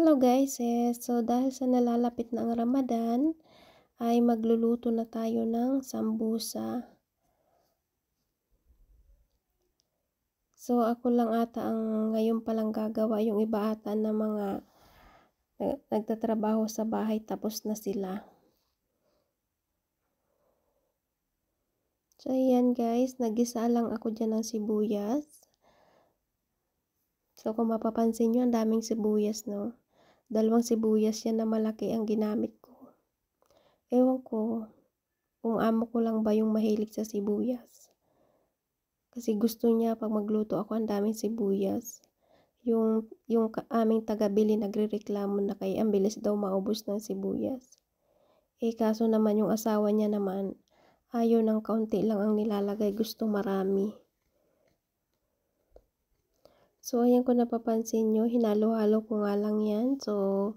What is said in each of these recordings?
Hello guys, so dahil sa nalalapit na ang Ramadan, ay magluluto na tayo ng sambusa. So ako lang ata ang ngayon palang gagawa, yung iba ata na mga nagtatrabaho sa bahay tapos na sila. So ayan guys, nagisa lang ako dyan ng sibuyas. So kung mapapansin nyo, ang daming sibuyas, no? 2 sibuyas yan na malaki ang ginamit ko. Ewan ko, kung amo ko lang ba yung mahilig sa sibuyas. Kasi gusto niya pag magluto ako ang daming sibuyas. Yung aming taga-bili nagrereklamo na kay ang bilis daw maubos ng sibuyas. Kaso naman yung asawa niya naman, ayaw ng kaunti lang ang nilalagay, gusto marami. So ayan, kung napapansin nyo, hinalo-halo ko nga lang yan. So,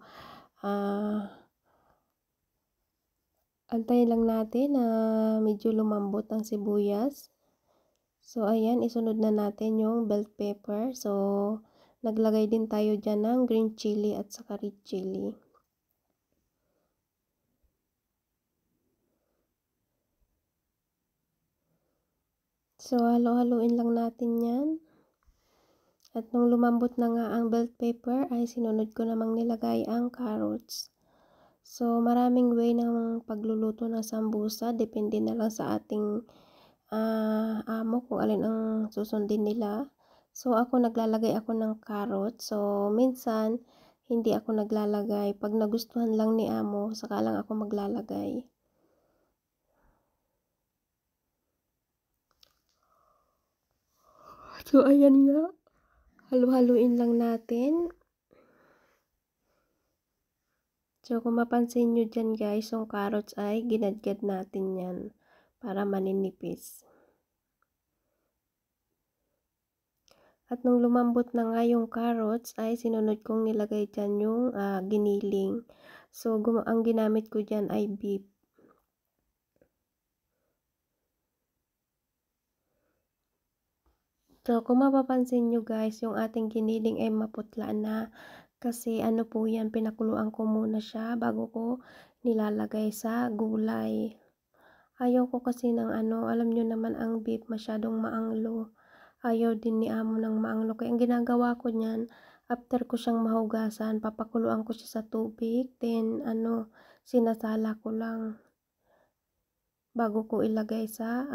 antayin lang natin na medyo lumambot ang sibuyas. So ayan, isunod na natin yung bell pepper. So, naglagay din tayo dyan ng green chili at saka red chili. So, halo-haluin lang natin yan. At nung lumambot na nga ang bell pepper, ay sinunod ko namang nilagay ang carrots. So, maraming way ng pagluluto ng sambusa. Depende na lang sa ating amo kung alin ang susundin nila. So, ako naglalagay ako ng carrots. So, minsan, hindi ako naglalagay. Pag nagustuhan lang ni amo, saka lang ako maglalagay. So, ayan nga. Halu-haluin lang natin. So, kung mapansin nyo dyan guys, yung carrots ay ginadgad natin yan para maninipis. At nung lumambot na nga yung carrots, ay sinunod kong nilagay dyan yung giniling. So, ang ginamit ko dyan ay beef. So, kung mapapansin nyo guys, yung ating giniling ay maputla na. Kasi ano po yan, pinakuluan ko muna siya bago ko nilalagay sa gulay. Ayaw ko kasi ng alam nyo naman ang beef masyadong maanglo. Ayaw din ni amo ng maanglo. Kaya ang ginagawa ko niyan, after ko siyang mahugasan, papakuluan ko siya sa tubig. Then sinasala ko lang bago ko ilagay sa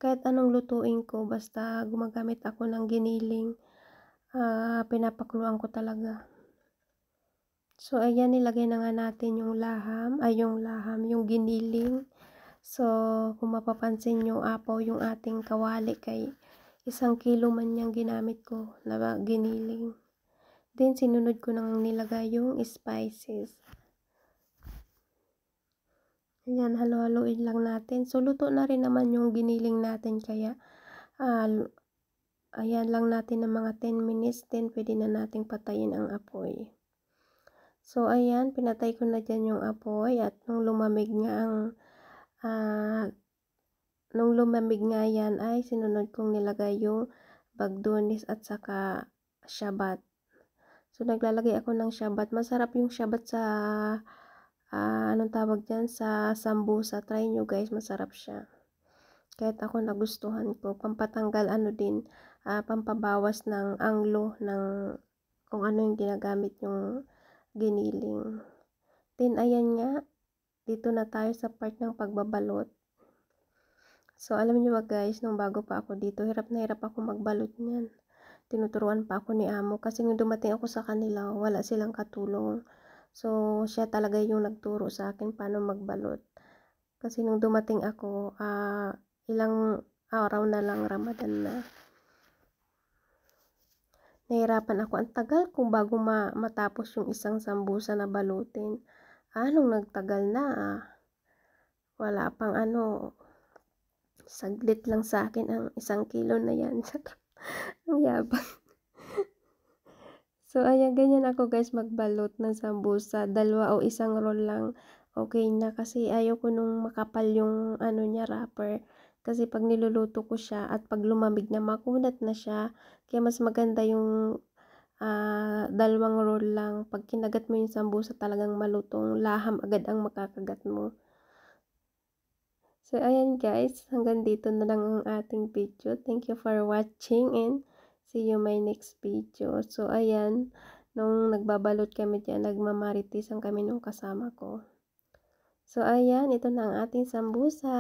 kahit anong lutuin ko, basta gumagamit ako ng giniling, pinapakuluan ko talaga. So, ayan, nilagay na nga natin yung yung giniling. So, kung mapapansin nyo, apaw yung ating kawali kay 1 kilo man yung ginamit ko na giniling. Then, sinunod ko nang nilagay yung spices. Ayan, halo-haloin lang natin. So, luto na rin naman yung giniling natin. Kaya, ayan lang natin ng mga 10 minutes. Then, pwede na nating patayin ang apoy. So, ayan, pinatay ko na dyan yung apoy. At nung lumamig nga yan, ay sinunod kong nilagay yung bagdonis at saka shabat. So, naglalagay ako ng shabat. Masarap yung shabat sa anong tawag dyan, sa sambusa. Try nyo guys, masarap siya. Kahit ako nagustuhan ko, pampatanggal din, pampabawas ng anglo ng kung ano yung ginagamit yung giniling. Then ayan nga, dito na tayo sa part ng pagbabalot. So alam nyo ba guys, nung bago pa ako dito, hirap na hirap ako magbalot niyan. Tinuturuan pa ako ni amo kasi nung dumating ako sa kanila, wala silang katulong. So, siya talaga yung nagturo sa akin paano magbalot. Kasi nung dumating ako, ilang araw na lang Ramadan na. Nahirapan ako. Ang tagal kung bago matapos yung isang sambusa na balutin. Nung nagtagal na, wala pang saglit lang sa akin ang 1 kilo na yan. Ang yabang. So, ayan, ganyan ako guys magbalot ng sambusa. 2 o 1 roll lang, okay na. Kasi ayaw ko nung makapal yung niya, wrapper. Kasi pag niluluto ko siya at pag lumamig na, makunat na siya. Kaya mas maganda yung dalawang roll lang. Pag kinagat mo yung sambusa talagang malutong, laham agad ang makakagat mo. So, ayan guys, hanggang dito na lang ang ating video. Thank you for watching and see you my next video. So, ayan, nung nagbabalot kami dyan, nagmamaritisan kami nung kasama ko. So, ayan, ito na ang ating sambusa.